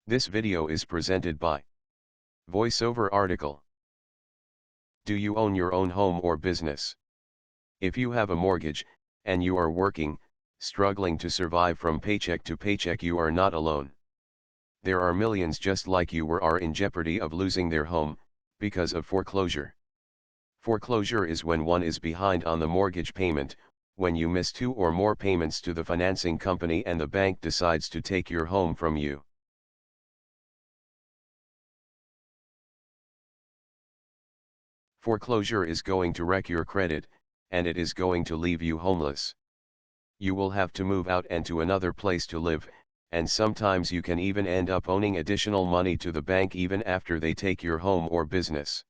This video is presented by VoiceOver article. Do you own your own home or business? If you have a mortgage, and you are working, struggling to survive from paycheck to paycheck, you are not alone. There are millions just like you are in jeopardy of losing their home, because of foreclosure. Foreclosure is when one is behind on the mortgage payment, when you miss 2 or more payments to the financing company and the bank decides to take your home from you. Foreclosure is going to wreck your credit, and it is going to leave you homeless. You will have to move out and to another place to live, and sometimes you can even end up owing additional money to the bank even after they take your home or business.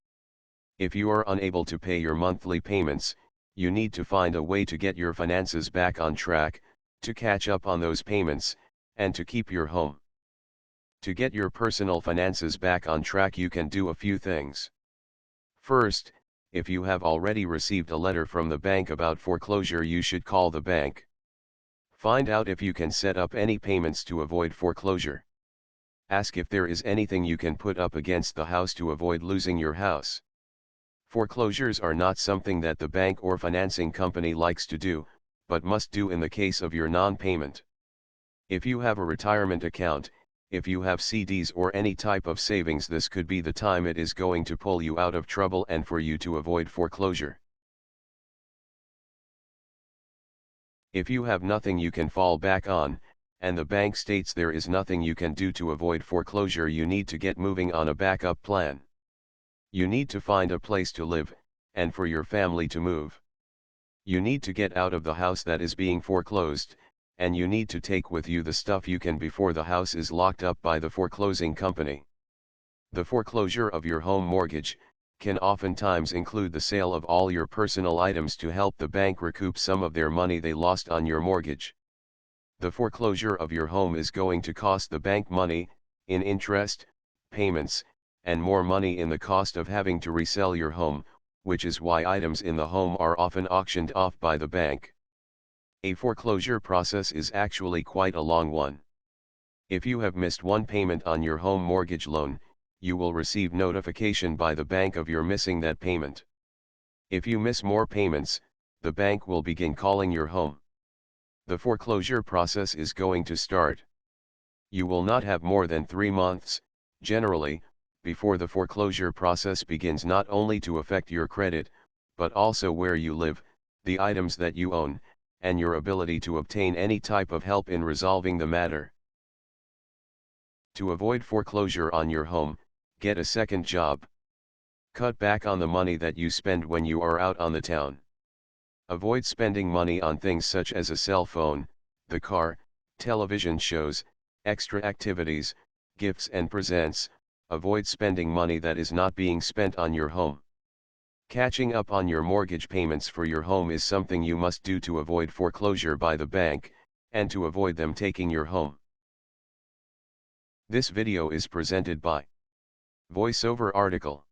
If you are unable to pay your monthly payments, you need to find a way to get your finances back on track, to catch up on those payments, and to keep your home. To get your personal finances back on track, you can do a few things. First, if you have already received a letter from the bank about foreclosure, you should call the bank. Find out if you can set up any payments to avoid foreclosure. Ask if there is anything you can put up against the house to avoid losing your house. Foreclosures are not something that the bank or financing company likes to do, but must do in the case of your non-payment. If you have a retirement account, if you have CDs or any type of savings, this could be the time it is going to pull you out of trouble and for you to avoid foreclosure. If you have nothing you can fall back on, and the bank states there is nothing you can do to avoid foreclosure, you need to get moving on a backup plan. You need to find a place to live, and for your family to move. You need to get out of the house that is being foreclosed, and you need to take with you the stuff you can before the house is locked up by the foreclosing company. The foreclosure of your home mortgage can oftentimes include the sale of all your personal items to help the bank recoup some of their money they lost on your mortgage. The foreclosure of your home is going to cost the bank money, in interest, payments, and more money in the cost of having to resell your home, which is why items in the home are often auctioned off by the bank. A foreclosure process is actually quite a long one. If you have missed one payment on your home mortgage loan, you will receive notification by the bank of your missing that payment. If you miss more payments, the bank will begin calling your home. The foreclosure process is going to start. You will not have more than 3 months, generally, before the foreclosure process begins, not only to affect your credit, but also where you live, the items that you own, and your ability to obtain any type of help in resolving the matter. To avoid foreclosure on your home, get a second job. Cut back on the money that you spend when you are out on the town. Avoid spending money on things such as a cell phone, the car, television shows, extra activities, gifts and presents. Avoid spending money that is not being spent on your home. Catching up on your mortgage payments for your home is something you must do to avoid foreclosure by the bank, and to avoid them taking your home. This video is presented by VoiceOver article.